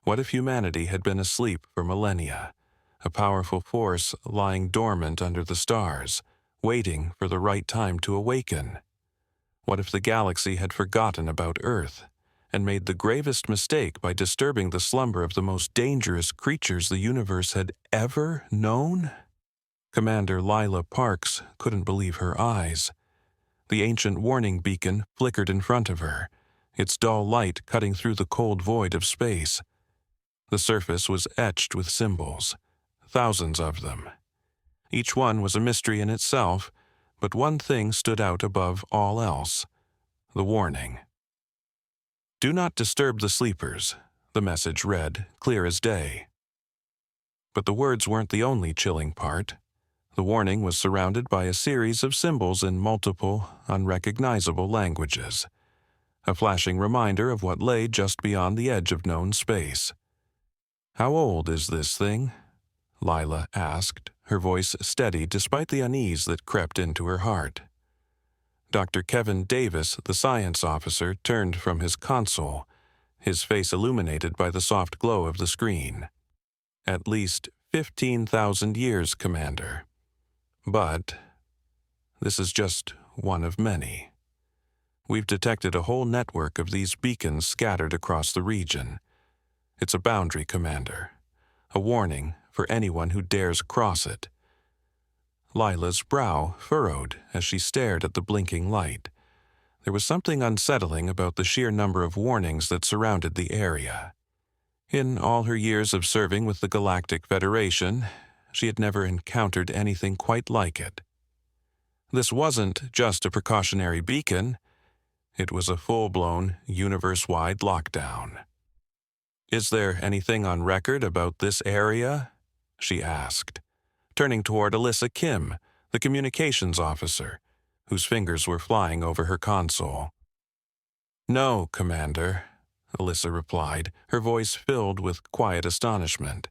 What if humanity had been asleep for millennia, a powerful force lying dormant under the stars, waiting for the right time to awaken? What if the galaxy had forgotten about Earth and made the gravest mistake by disturbing the slumber of the most dangerous creatures the universe had ever known? Commander Lila Parks couldn't believe her eyes. The ancient warning beacon flickered in front of her, its dull light cutting through the cold void of space. The surface was etched with symbols, thousands of them. Each one was a mystery in itself, but one thing stood out above all else: the warning. "Do not disturb the sleepers," the message read, clear as day. But the words weren't the only chilling part. The warning was surrounded by a series of symbols in multiple, unrecognizable languages, a flashing reminder of what lay just beyond the edge of known space. "How old is this thing?" Lila asked, her voice steady despite the unease that crept into her heart. Dr. Kevin Davis, the science officer, turned from his console, his face illuminated by the soft glow of the screen. "At least 15,000 years, Commander. But this is just one of many. We've detected a whole network of these beacons scattered across the region. It's a boundary, Commander, a warning for anyone who dares cross it." Lila's brow furrowed as she stared at the blinking light. There was something unsettling about the sheer number of warnings that surrounded the area. In all her years of serving with the Galactic Federation, she had never encountered anything quite like it. This wasn't just a precautionary beacon. It was a full-blown, universe-wide lockdown. "Is there anything on record about this area?" she asked, turning toward Alyssa Kim, the communications officer, whose fingers were flying over her console. "No, Commander," Alyssa replied, her voice filled with quiet astonishment.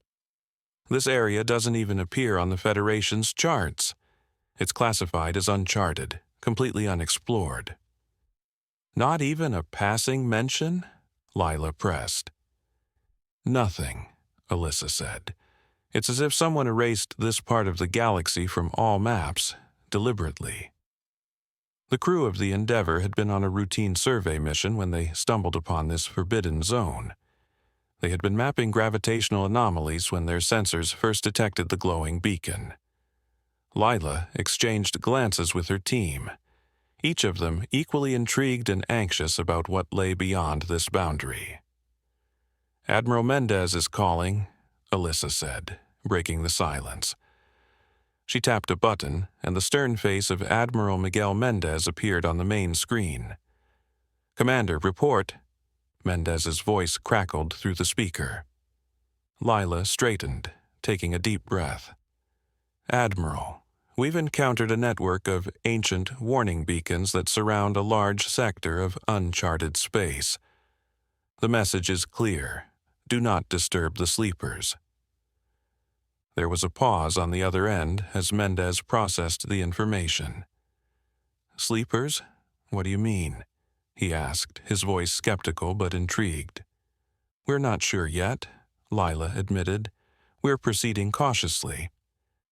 "This area doesn't even appear on the Federation's charts. It's classified as uncharted, completely unexplored." "Not even a passing mention?" Lila pressed. "Nothing," Alyssa said. "It's as if someone erased this part of the galaxy from all maps, deliberately." The crew of the Endeavour had been on a routine survey mission when they stumbled upon this forbidden zone. They had been mapping gravitational anomalies when their sensors first detected the glowing beacon. Lila exchanged glances with her team, each of them equally intrigued and anxious about what lay beyond this boundary. "Admiral Mendez is calling," Alyssa said, breaking the silence. She tapped a button, and the stern face of Admiral Miguel Mendez appeared on the main screen. "Commander, report." Mendez's voice crackled through the speaker. Lila straightened, taking a deep breath. "Admiral, we've encountered a network of ancient warning beacons that surround a large sector of uncharted space. The message is clear. Do not disturb the sleepers." There was a pause on the other end as Mendez processed the information. "Sleepers? What do you mean?" he asked, his voice skeptical but intrigued. "We're not sure yet," Lila admitted. "We're proceeding cautiously.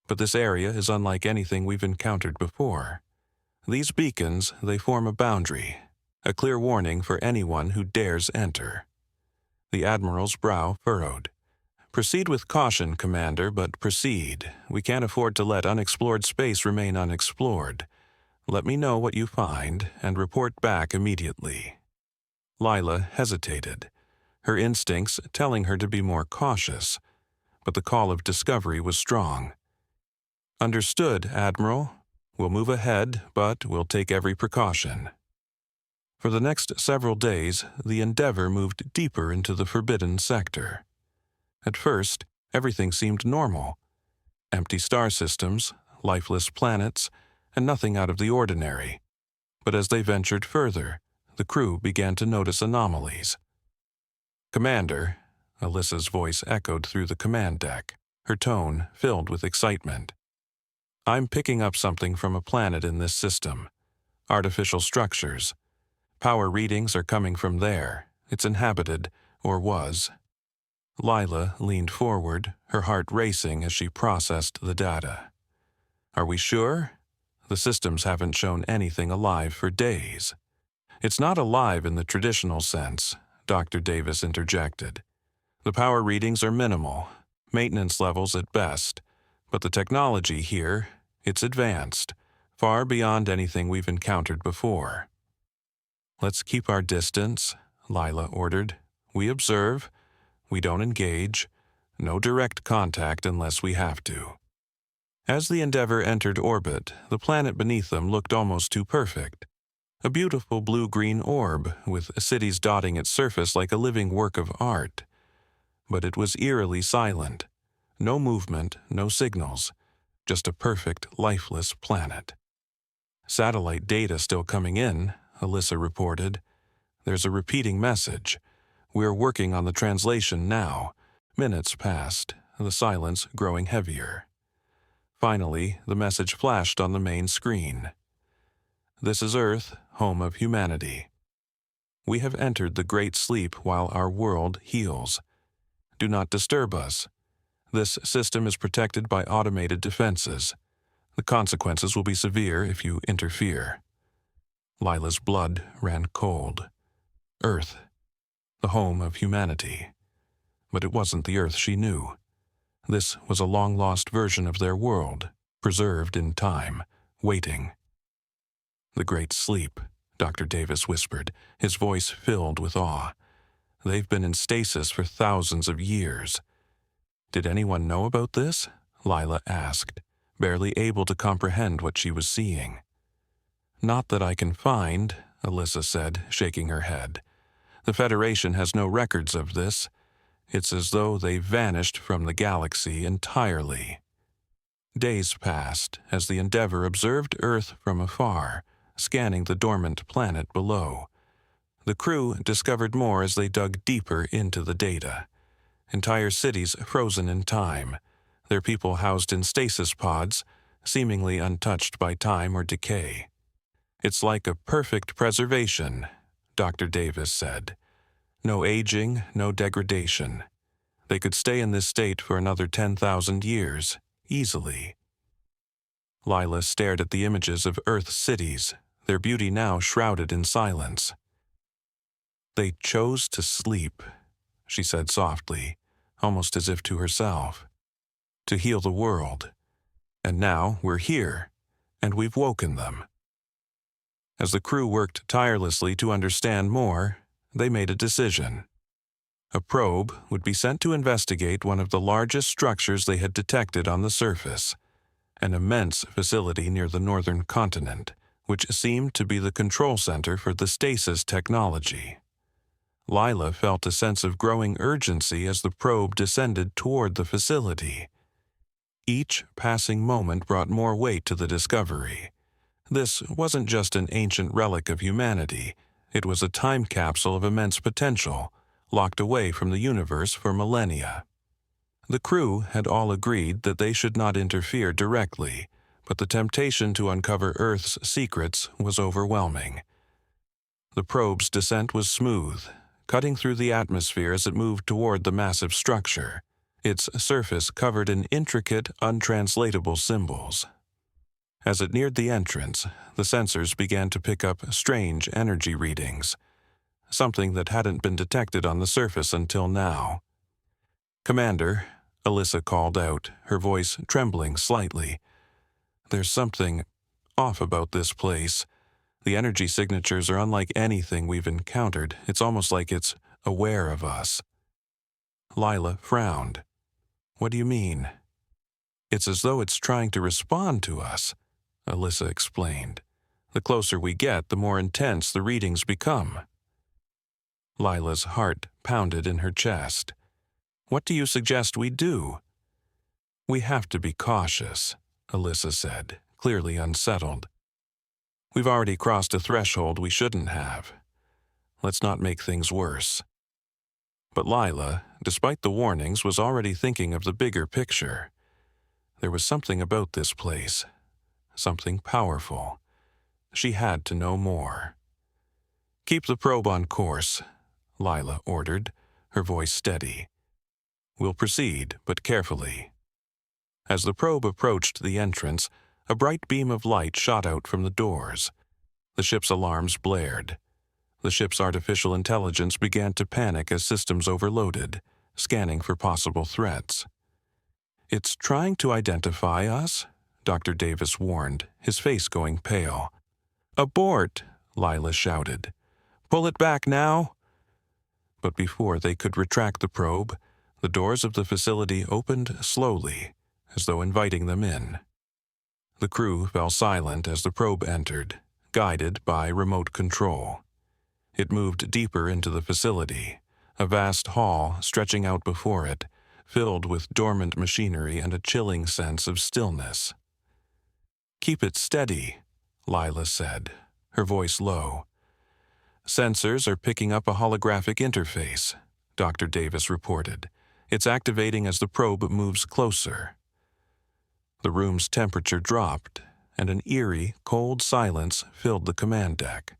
But this area is unlike anything we've encountered before. These beacons, they form a boundary, a clear warning for anyone who dares enter." The Admiral's brow furrowed. "Proceed with caution, Commander, but proceed. We can't afford to let unexplored space remain unexplored. Let me know what you find, and report back immediately." Lila hesitated, her instincts telling her to be more cautious, but the call of discovery was strong. "Understood, Admiral. We'll move ahead, but we'll take every precaution." For the next several days, the Endeavour moved deeper into the forbidden sector. At first, everything seemed normal. Empty star systems, lifeless planets, and nothing out of the ordinary. But as they ventured further, the crew began to notice anomalies. "Commander," Alyssa's voice echoed through the command deck, her tone filled with excitement. "I'm picking up something from a planet in this system. Artificial structures. Power readings are coming from there. It's inhabited, or was." Lila leaned forward, her heart racing as she processed the data. Are we sure? The systems haven't shown anything alive for days. It's not alive in the traditional sense, Dr. Davis interjected. The power readings are minimal, maintenance levels at best, but the technology here, it's advanced, far beyond anything we've encountered before. Let's keep our distance, Lila ordered. We observe, we don't engage, no direct contact unless we have to. As the Endeavour entered orbit, the planet beneath them looked almost too perfect. A beautiful blue-green orb, with cities dotting its surface like a living work of art. But it was eerily silent. No movement, no signals. Just a perfect, lifeless planet. Satellite data still coming in, Alyssa reported. There's a repeating message. We're working on the translation now. Minutes passed, the silence growing heavier. Finally, the message flashed on the main screen. This is Earth, home of humanity. We have entered the great sleep while our world heals. Do not disturb us. This system is protected by automated defenses. The consequences will be severe if you interfere. Lila's blood ran cold. Earth, the home of humanity. But it wasn't the Earth she knew. This was a long-lost version of their world, preserved in time, waiting. The great sleep, Dr. Davis whispered, his voice filled with awe. They've been in stasis for thousands of years. Did anyone know about this? Lila asked, barely able to comprehend what she was seeing. Not that I can find, Alyssa said, shaking her head. The Federation has no records of this. It's as though they vanished from the galaxy entirely. Days passed as the Endeavour observed Earth from afar, scanning the dormant planet below. The crew discovered more as they dug deeper into the data. Entire cities frozen in time, their people housed in stasis pods, seemingly untouched by time or decay. It's like a perfect preservation, Dr. Davis said. No aging, no degradation. They could stay in this state for another 10,000 years, easily. Lila stared at the images of Earth's cities, their beauty now shrouded in silence. They chose to sleep, she said softly, almost as if to herself, to heal the world. And now we're here, and we've woken them. As the crew worked tirelessly to understand more, they made a decision. A probe would be sent to investigate one of the largest structures they had detected on the surface, an immense facility near the northern continent, which seemed to be the control center for the stasis technology. Lila felt a sense of growing urgency as the probe descended toward the facility. Each passing moment brought more weight to the discovery. This wasn't just an ancient relic of humanity, it was a time capsule of immense potential, locked away from the universe for millennia. The crew had all agreed that they should not interfere directly, but the temptation to uncover Earth's secrets was overwhelming. The probe's descent was smooth, cutting through the atmosphere as it moved toward the massive structure, its surface covered in intricate, untranslatable symbols. As it neared the entrance, the sensors began to pick up strange energy readings, something that hadn't been detected on the surface until now. "Commander," Alyssa called out, her voice trembling slightly. "There's something off about this place. The energy signatures are unlike anything we've encountered. It's almost like it's aware of us." Lila frowned. "What do you mean?" "It's as though it's trying to respond to us," Alyssa explained. "The closer we get, the more intense the readings become." Lila's heart pounded in her chest. "What do you suggest we do?" "We have to be cautious," Alyssa said, clearly unsettled. "We've already crossed a threshold we shouldn't have. Let's not make things worse." But Lila, despite the warnings, was already thinking of the bigger picture. There was something about this place, something powerful. She had to know more. "Keep the probe on course," Lila ordered, her voice steady. We'll proceed, but carefully." As the probe approached the entrance, a bright beam of light shot out from the doors. The ship's alarms blared. The ship's artificial intelligence began to panic as systems overloaded, scanning for possible threats. "It's trying to identify us," Dr. Davis warned, his face going pale. "Abort!" Lila shouted. "Pull it back now!" But before they could retract the probe, the doors of the facility opened slowly, as though inviting them in. The crew fell silent as the probe entered, guided by remote control. It moved deeper into the facility, a vast hall stretching out before it, filled with dormant machinery and a chilling sense of stillness. "Keep it steady," Lila said, her voice low. "Sensors are picking up a holographic interface," Dr. Davis reported. "It's activating as the probe moves closer." The room's temperature dropped, and an eerie, cold silence filled the command deck.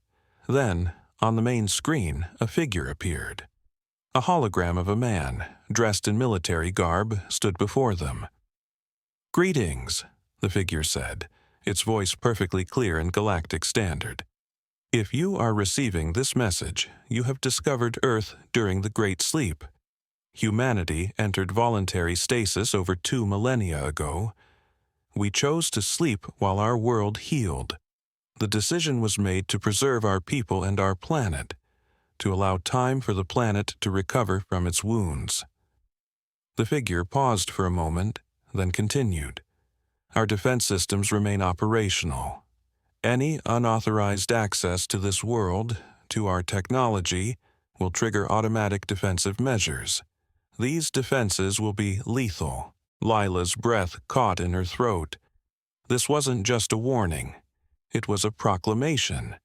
Then, on the main screen, a figure appeared. A hologram of a man, dressed in military garb, stood before them. "Greetings," the figure said, its voice perfectly clear in galactic standard. "If you are receiving this message, you have discovered Earth during the Great Sleep. Humanity entered voluntary stasis over 2 millennia ago. We chose to sleep while our world healed. The decision was made to preserve our people and our planet, to allow time for the planet to recover from its wounds." The figure paused for a moment, then continued. "Our defense systems remain operational. Any unauthorized access to this world, to our technology, will trigger automatic defensive measures. These defenses will be lethal." Lila's breath caught in her throat. This wasn't just a warning. It was a proclamation.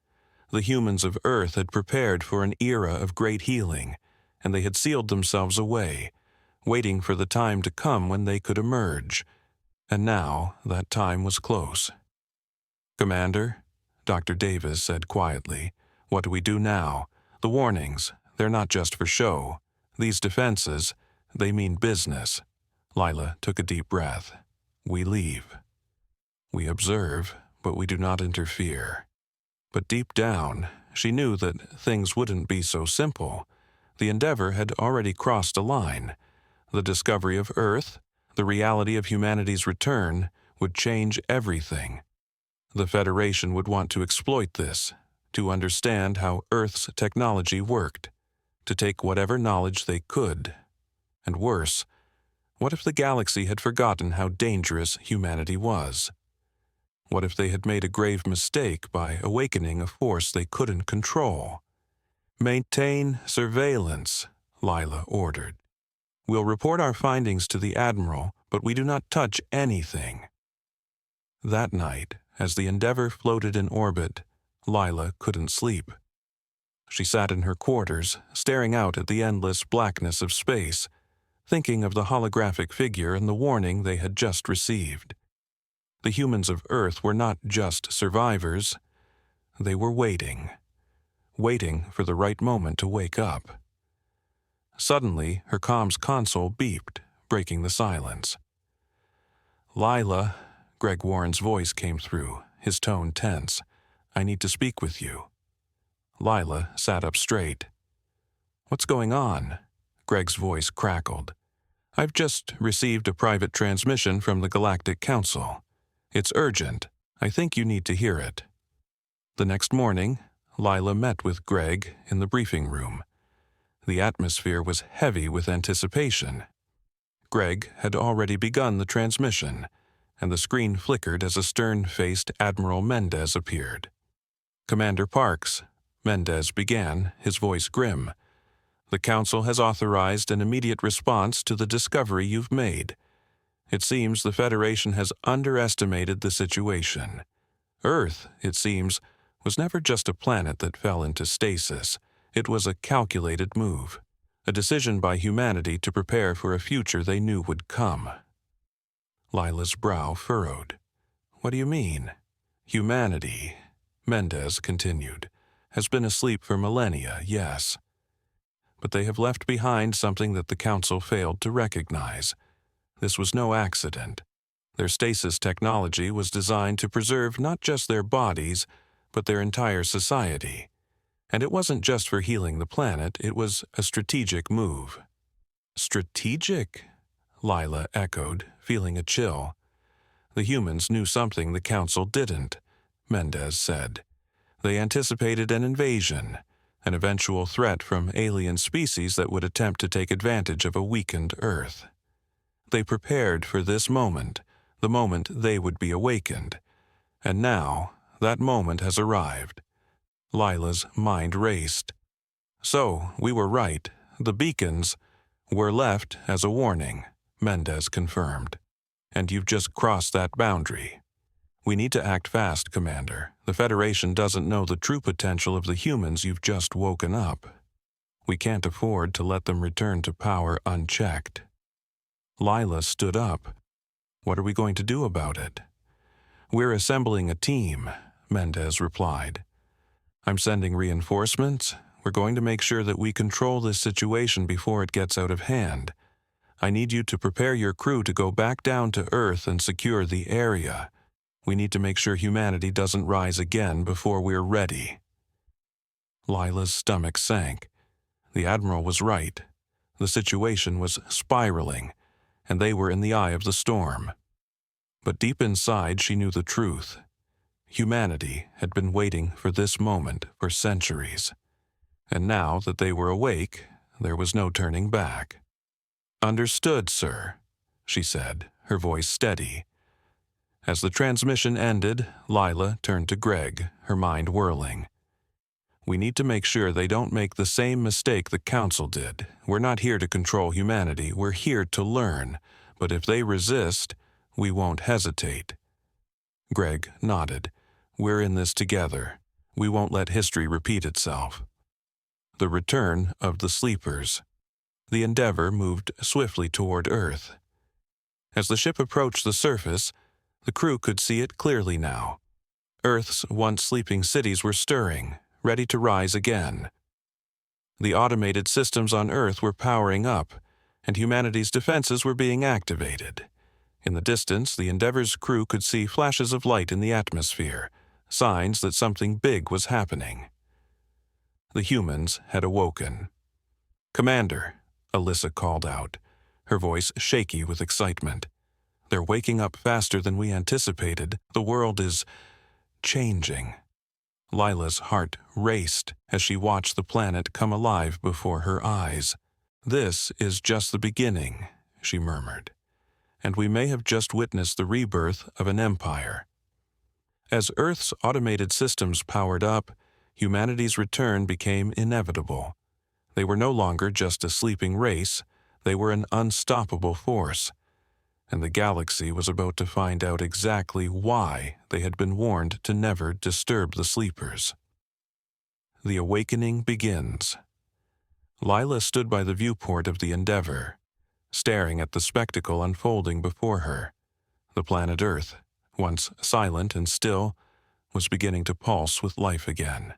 The humans of Earth had prepared for an era of great healing, and they had sealed themselves away, waiting for the time to come when they could emerge. And now that time was close. "Commander," Dr. Davis said quietly, "what do we do now? The warnings, they're not just for show. These defenses, they mean business." Lila took a deep breath. "We leave. We observe, but we do not interfere." But deep down, she knew that things wouldn't be so simple. The Endeavor had already crossed a line. The discovery of Earth, the reality of humanity's return, would change everything. The Federation would want to exploit this, to understand how Earth's technology worked, to take whatever knowledge they could. And worse, what if the galaxy had forgotten how dangerous humanity was? What if they had made a grave mistake by awakening a force they couldn't control? "Maintain surveillance," Lila ordered. "We'll report our findings to the Admiral, but we do not touch anything." That night, as the Endeavor floated in orbit, Lila couldn't sleep. She sat in her quarters, staring out at the endless blackness of space, thinking of the holographic figure and the warning they had just received. The humans of Earth were not just survivors. They were waiting for the right moment to wake up. Suddenly, her comms console beeped, breaking the silence. "Lila," Greg Warren's voice came through, his tone tense. "I need to speak with you." Lila sat up straight. "What's going on?" Greg's voice crackled. "I've just received a private transmission from the Galactic Council. It's urgent. I think you need to hear it." The next morning, Lila met with Greg in the briefing room. The atmosphere was heavy with anticipation. Greg had already begun the transmission, and the screen flickered as a stern-faced Admiral Mendez appeared. "Commander Parks," Mendez began, his voice grim, "the Council has authorized an immediate response to the discovery you've made. It seems the Federation has underestimated the situation. Earth, it seems, was never just a planet that fell into stasis. It was a calculated move, a decision by humanity to prepare for a future they knew would come." Lila's brow furrowed. "What do you mean?" "Humanity," Mendez continued, "has been asleep for millennia, yes. but they have left behind something that the Council failed to recognize. This was no accident. Their stasis technology was designed to preserve not just their bodies, but their entire society. And it wasn't just for healing the planet, it was a strategic move. Strategic? Lila echoed, feeling a chill. The humans knew something the Council didn't, Mendez said. They anticipated an invasion, an eventual threat from alien species that would attempt to take advantage of a weakened Earth. They prepared for this moment, the moment they would be awakened. And now, that moment has arrived. Lila's mind raced. So, we were right. The beacons were left as a warning, Mendez confirmed. And you've just crossed that boundary. We need to act fast, Commander. The Federation doesn't know the true potential of the humans you've just woken up. We can't afford to let them return to power unchecked. Lila stood up. What are we going to do about it? We're assembling a team, Mendez replied. I'm sending reinforcements. We're going to make sure that we control this situation before it gets out of hand. I need you to prepare your crew to go back down to Earth and secure the area. We need to make sure humanity doesn't rise again before we're ready. Lila's stomach sank. The Admiral was right. The situation was spiraling, and they were in the eye of the storm. But deep inside she knew the truth. Humanity had been waiting for this moment for centuries. And now that they were awake, there was no turning back. Understood, sir, she said, her voice steady. As the transmission ended, Lila turned to Greg, her mind whirling. We need to make sure they don't make the same mistake the Council did. We're not here to control humanity, we're here to learn. But if they resist, we won't hesitate. Greg nodded. We're in this together. We won't let history repeat itself. The return of the sleepers. The Endeavor moved swiftly toward Earth. As the ship approached the surface, the crew could see it clearly now. Earth's once sleeping cities were stirring, ready to rise again. The automated systems on Earth were powering up, and humanity's defenses were being activated. In the distance, the Endeavor's crew could see flashes of light in the atmosphere, signs that something big was happening. The humans had awoken. Commander, Alyssa called out, her voice shaky with excitement. They're waking up faster than we anticipated. The world is changing. Lila's heart raced as she watched the planet come alive before her eyes. This is just the beginning, she murmured, and we may have just witnessed the rebirth of an empire. As Earth's automated systems powered up, humanity's return became inevitable. They were no longer just a sleeping race, they were an unstoppable force. And the galaxy was about to find out exactly why they had been warned to never disturb the sleepers. The awakening begins. Lila stood by the viewport of the Endeavor, staring at the spectacle unfolding before her. The planet Earth, once silent and still, was beginning to pulse with life again.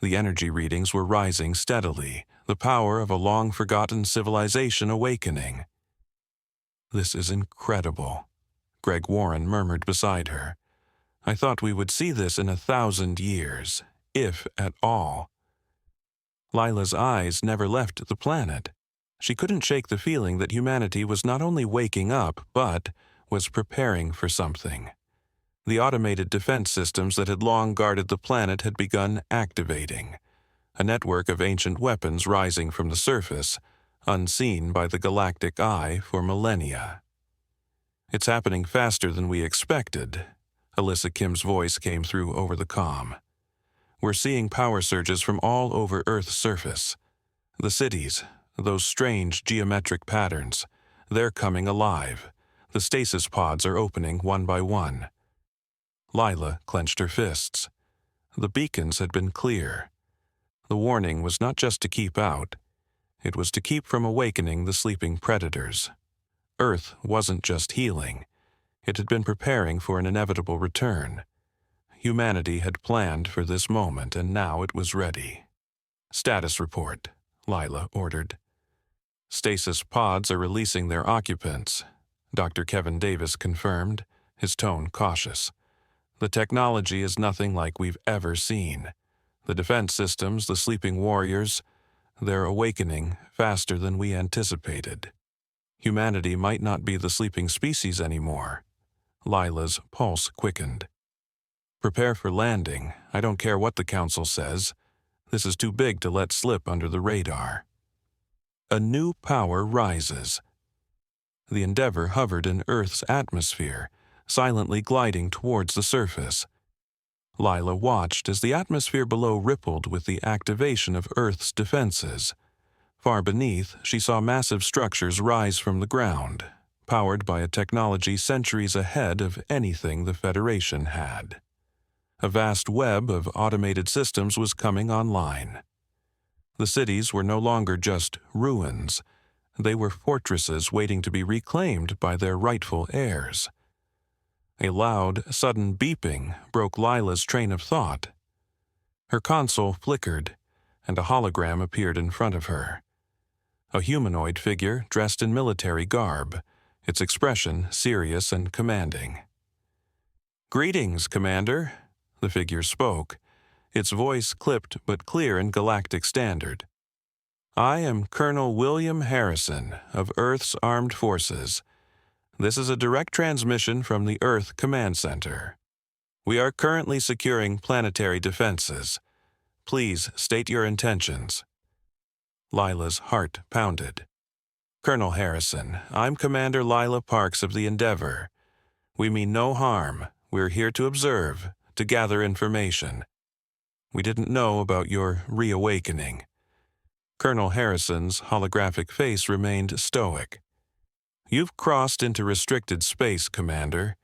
The energy readings were rising steadily, the power of a long-forgotten civilization awakening. This is incredible, Greg Warren murmured beside her. I thought we would see this in 1,000 years, if at all. Lila's eyes never left the planet. She couldn't shake the feeling that humanity was not only waking up, but was preparing for something. The automated defense systems that had long guarded the planet had begun activating, a network of ancient weapons rising from the surface, unseen by the galactic eye for millennia. It's happening faster than we expected, Alyssa Kim's voice came through over the comm. We're seeing power surges from all over Earth's surface. The cities, those strange geometric patterns, they're coming alive. The stasis pods are opening one by one. Lila clenched her fists. The beacons had been clear. The warning was not just to keep out. It was to keep from awakening the sleeping predators. Earth wasn't just healing. It had been preparing for an inevitable return. Humanity had planned for this moment, and now it was ready. Status report, Lila ordered. Stasis pods are releasing their occupants, Dr. Kevin Davis confirmed, his tone cautious. The technology is nothing like we've ever seen. The defense systems, the sleeping warriors, they're awakening faster than we anticipated. Humanity might not be the sleeping species anymore. Lila's pulse quickened. Prepare for landing. I don't care what the Council says. This is too big to let slip under the radar. A new power rises. The Endeavor hovered in Earth's atmosphere, silently gliding towards the surface. Lila watched as the atmosphere below rippled with the activation of Earth's defenses. Far beneath, she saw massive structures rise from the ground, powered by a technology centuries ahead of anything the Federation had. A vast web of automated systems was coming online. The cities were no longer just ruins. They were fortresses waiting to be reclaimed by their rightful heirs. A loud, sudden beeping broke Lila's train of thought. Her console flickered, and a hologram appeared in front of her. A humanoid figure dressed in military garb, its expression serious and commanding. "Greetings, Commander," the figure spoke, its voice clipped but clear in galactic standard. "I am Colonel William Harrison of Earth's Armed Forces. This is a direct transmission from the Earth Command Center. We are currently securing planetary defenses. Please state your intentions." Lila's heart pounded. "Colonel Harrison, I'm Commander Lila Parks of the Endeavor. We mean no harm. We're here to observe, to gather information. We didn't know about your reawakening." Colonel Harrison's holographic face remained stoic. "You've crossed into restricted space, Commander.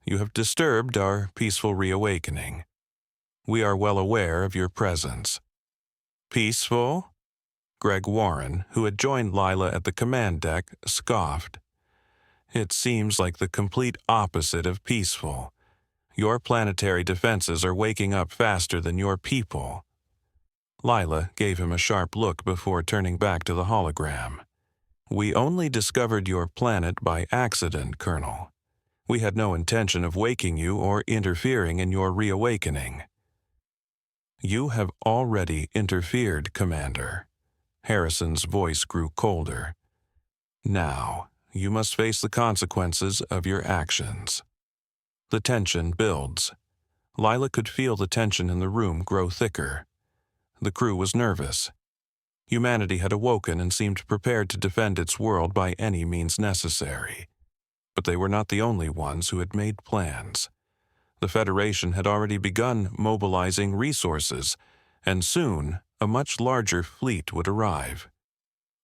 You have disturbed our peaceful reawakening. We are well aware of your presence." "Peaceful?" Greg Warren, who had joined Lila at the command deck, scoffed. "It seems like the complete opposite of peaceful. Your planetary defenses are waking up faster than your people." Lila gave him a sharp look before turning back to the hologram. "We only discovered your planet by accident, Colonel. We had no intention of waking you or interfering in your reawakening." "You have already interfered, Commander." Harrison's voice grew colder. "Now, you must face the consequences of your actions." The tension builds. Lila could feel the tension in the room grow thicker. The crew was nervous. Humanity had awoken and seemed prepared to defend its world by any means necessary. But they were not the only ones who had made plans. The Federation had already begun mobilizing resources, and soon a much larger fleet would arrive.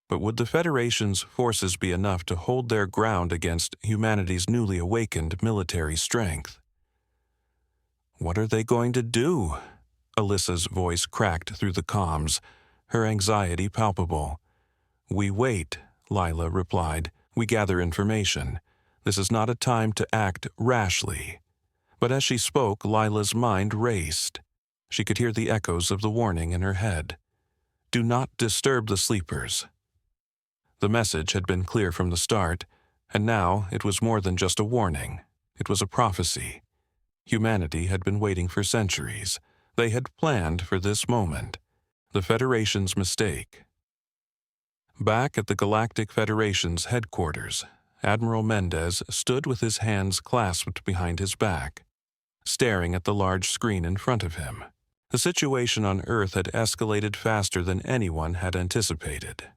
But would the Federation's forces be enough to hold their ground against humanity's newly awakened military strength? "What are they going to do?" Alyssa's voice cracked through the comms, her anxiety palpable. "We wait," Lila replied. "We gather information. This is not a time to act rashly." But as she spoke, Lila's mind raced. She could hear the echoes of the warning in her head. "Do not disturb the sleepers." The message had been clear from the start, and now it was more than just a warning. It was a prophecy. Humanity had been waiting for centuries. They had planned for this moment. The Federation's mistake. Back at the Galactic Federation's headquarters, Admiral Mendez stood with his hands clasped behind his back, staring at the large screen in front of him. The situation on Earth had escalated faster than anyone had anticipated.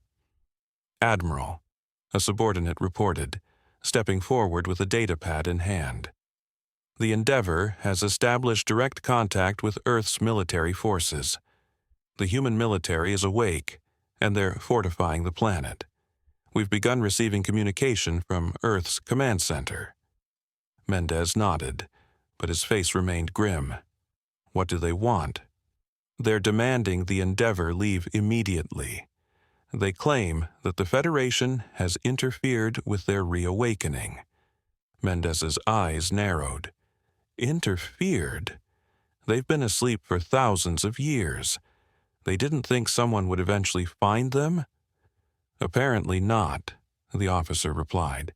"Admiral," a subordinate reported, stepping forward with a datapad in hand. "The Endeavor has established direct contact with Earth's military forces. The human military is awake, and they're fortifying the planet. We've begun receiving communication from Earth's command center." Mendez nodded, but his face remained grim. "What do they want?" "They're demanding the Endeavor leave immediately. They claim that the Federation has interfered with their reawakening." Mendez's eyes narrowed. "Interfered? They've been asleep for thousands of years. They didn't think someone would eventually find them? Apparently not, the officer replied.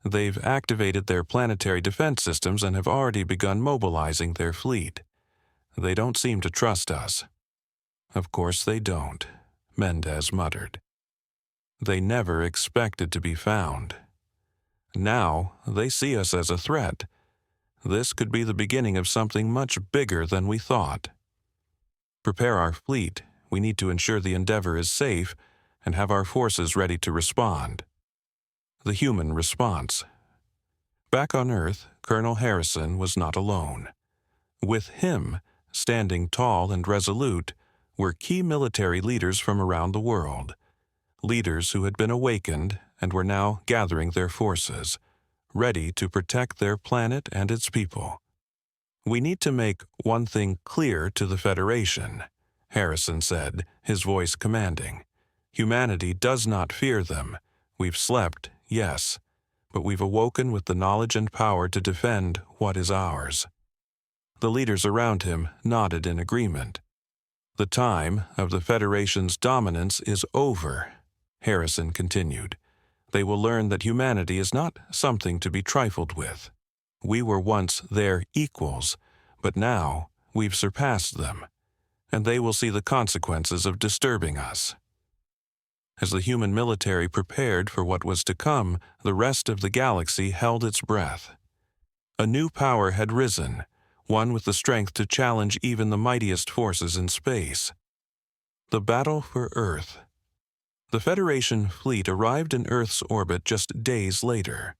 They've activated their planetary defense systems and have already begun mobilizing their fleet. They don't seem to trust us. Of course they don't, Mendez muttered. They never expected to be found. Now they see us as a threat. This could be the beginning of something much bigger than we thought. Prepare our fleet. We need to ensure the Endeavor is safe and have our forces ready to respond. The human response. Back on Earth, Colonel Harrison was not alone. With him, standing tall and resolute, were key military leaders from around the world. Leaders who had been awakened and were now gathering their forces, ready to protect their planet and its people. We need to make one thing clear to the Federation, Harrison said, his voice commanding. Humanity does not fear them. We've slept, yes, but we've awoken with the knowledge and power to defend what is ours. The leaders around him nodded in agreement. The time of the Federation's dominance is over, Harrison continued. They will learn that humanity is not something to be trifled with. We were once their equals, but now we've surpassed them, and they will see the consequences of disturbing us. As the human military prepared for what was to come, the rest of the galaxy held its breath. A new power had risen, one with the strength to challenge even the mightiest forces in space. The battle for Earth. The Federation fleet arrived in Earth's orbit just days later.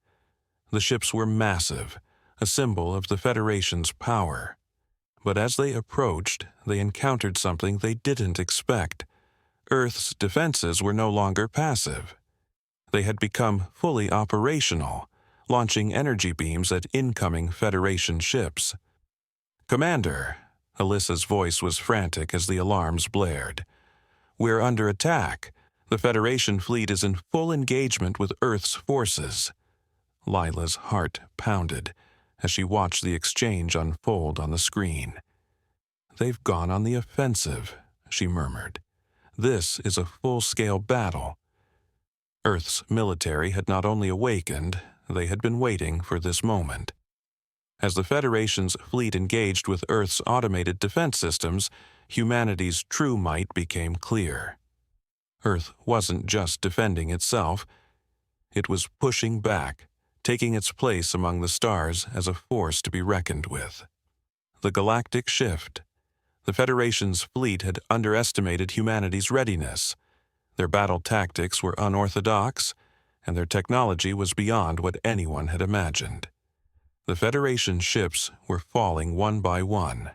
The ships were massive, a symbol of the Federation's power. But as they approached, they encountered something they didn't expect. Earth's defenses were no longer passive. They had become fully operational, launching energy beams at incoming Federation ships. "Commander," Alyssa's voice was frantic as the alarms blared. "We're under attack. The Federation fleet is in full engagement with Earth's forces." Lila's heart pounded as she watched the exchange unfold on the screen. "They've gone on the offensive," she murmured. "This is a full-scale battle." Earth's military had not only awakened, they had been waiting for this moment. As the Federation's fleet engaged with Earth's automated defense systems, humanity's true might became clear. Earth wasn't just defending itself. It was pushing back, taking its place among the stars as a force to be reckoned with. The galactic shift. The Federation's fleet had underestimated humanity's readiness. Their battle tactics were unorthodox, and their technology was beyond what anyone had imagined. The Federation ships were falling one by one,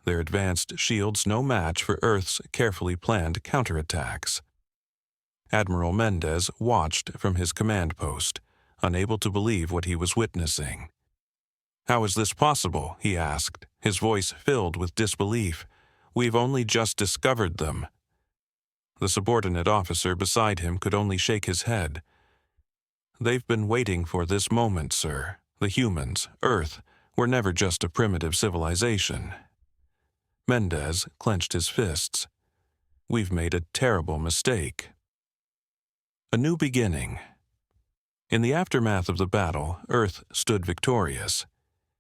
their advanced shields no match for Earth's carefully planned counterattacks. Admiral Mendez watched from his command post, unable to believe what he was witnessing. "How is this possible?" he asked, his voice filled with disbelief. "We've only just discovered them." The subordinate officer beside him could only shake his head. "They've been waiting for this moment, sir. The humans, Earth, were never just a primitive civilization." Mendez clenched his fists. "We've made a terrible mistake." A new beginning. In the aftermath of the battle, Earth stood victorious.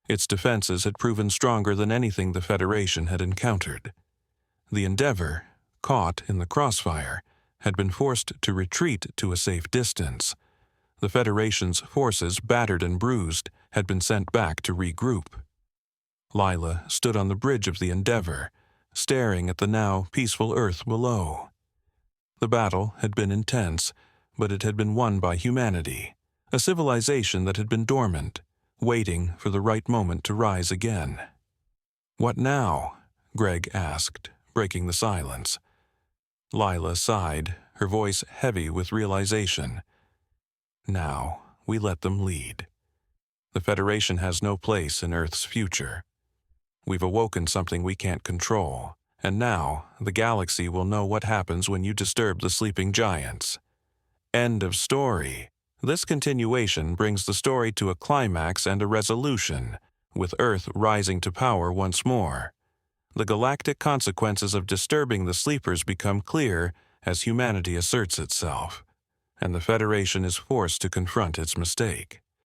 Its defenses had proven stronger than anything the Federation had encountered. The Endeavor, caught in the crossfire, had been forced to retreat to a safe distance. The Federation's forces, battered and bruised, had been sent back to regroup. Lila stood on the bridge of the Endeavor, staring at the now peaceful Earth below. The battle had been intense, but it had been won by humanity, a civilization that had been dormant, waiting for the right moment to rise again. "What now?" Greg asked, breaking the silence. Lila sighed, her voice heavy with realization. "Now, we let them lead. The Federation has no place in Earth's future. We've awoken something we can't control, and now the galaxy will know what happens when you disturb the sleeping giants." End of story. This continuation brings the story to a climax and a resolution, with Earth rising to power once more. the galactic consequences of disturbing the sleepers become clear as humanity asserts itself, and the Federation is forced to confront its mistake.